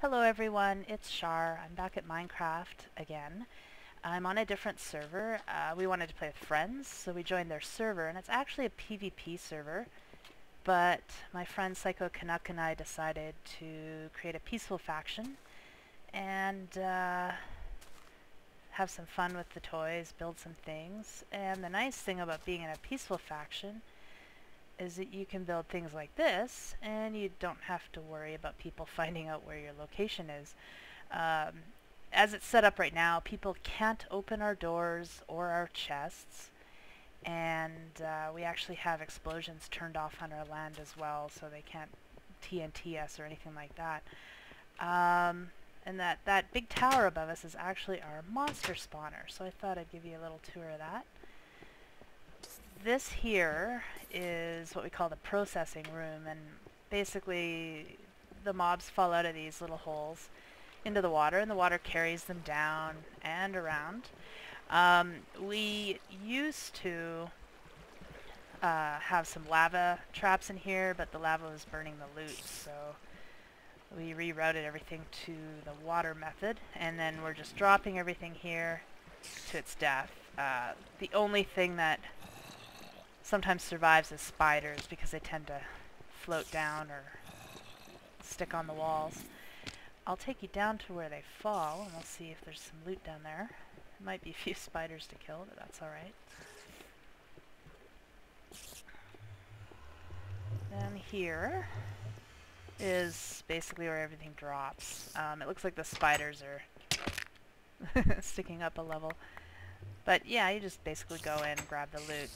Hello everyone, it's Shar. I'm back at Minecraft again. I'm on a different server. We wanted to play with friends, so we joined their server, and it's actually a PvP server, but my friend Psycho Canuck and I decided to create a peaceful faction and have some fun with the toys, build some things. And the nice thing about being in a peaceful faction is that you can build things like this, and you don't have to worry about people finding out where your location is. As it's set up right now, people can't open our doors or our chests, and we actually have explosions turned off on our land as well, so they can't TNT us or anything like that. And that big tower above us is actually our monster spawner, so I thought I'd give you a little tour of that. This here is what we call the processing room, and basically the mobs fall out of these little holes into the water, and the water carries them down and around. We used to have some lava traps in here, but the lava was burning the loot, so we rerouted everything to the water method, and then we're just dropping everything here to its death. The only thing that sometimes survives as spiders because they tend to float down or stick on the walls. I'll take you down to where they fall, and we'll see if there's some loot down there. There might be a few spiders to kill, but that's alright. Then here is basically where everything drops. It looks like the spiders are sticking up a level. But yeah, you just basically go in and grab the loot.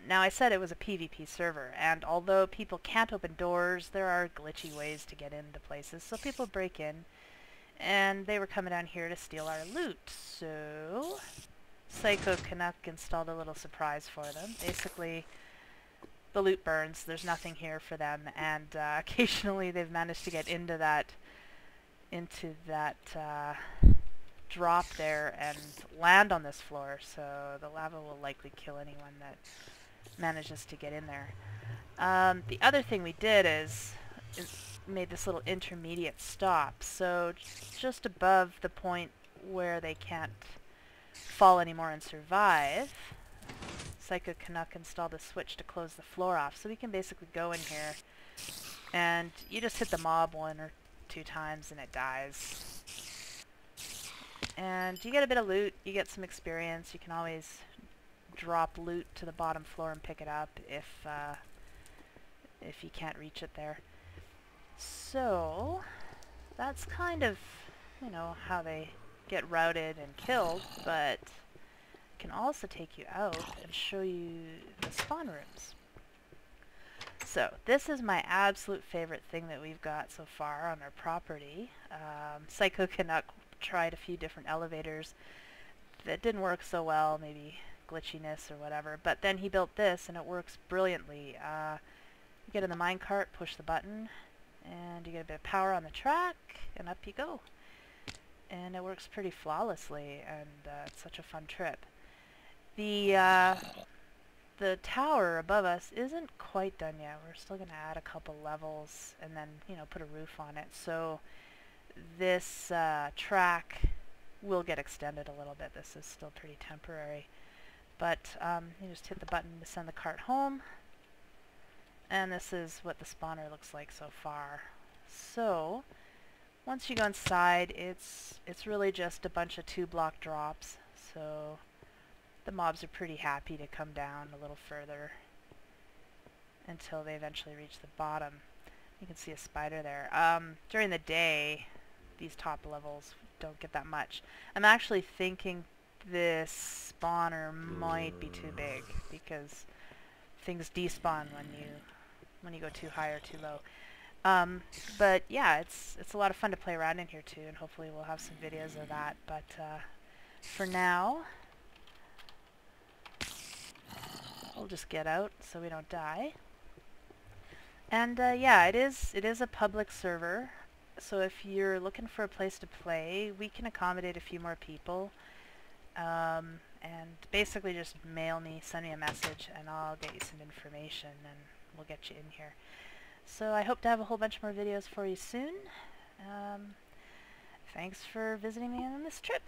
Now I said it was a PvP server, and although people can't open doors, there are glitchy ways to get into places, so people break in, and they were coming down here to steal our loot. So Psycho Canuck installed a little surprise for them. Basically, the loot burns, there's nothing here for them, and occasionally they've managed to get into that drop there and land on this floor, so the lava will likely kill anyone that manages to get in there. The other thing we did is made this little intermediate stop, so just above the point where they can't fall anymore and survive, Psycho Canuck installed a switch to close the floor off, so we can basically go in here and you just hit the mob 1 or 2 times and it dies. And you get a bit of loot, you get some experience. You can always drop loot to the bottom floor and pick it up if you can't reach it there. So that's kind of, you know, how they get routed and killed, but I can also take you out and show you the spawn rooms. So this is my absolute favorite thing that we've got so far on our property. Psycho Canuck tried a few different elevators that didn't work so well, maybe glitchiness or whatever, but then he built this and it works brilliantly. You get in the minecart, push the button, and you get a bit of power on the track, and up you go. And it works pretty flawlessly, and it's such a fun trip. The tower above us isn't quite done yet. We're still going to add a couple levels and then, you know, put a roof on it. So this track will get extended a little bit. This is still pretty temporary. But you just hit the button to send the cart home. And this is what the spawner looks like so far. So once you go inside, it's really just a bunch of 2-block drops. So the mobs are pretty happy to come down a little further until they eventually reach the bottom. You can see a spider there. During the day, these top levels don't get that much. I'm actually thinking this spawner might be too big because things despawn when you go too high or too low. But yeah, it's a lot of fun to play around in here too, and hopefully we'll have some videos of that. But for now, we'll just get out so we don't die. And yeah, it is a public server, so if you're looking for a place to play, we can accommodate a few more people. And basically just mail me, send me a message, and I'll get you some information, and we'll get you in here. So I hope to have a whole bunch more videos for you soon. Thanks for visiting me on this trip.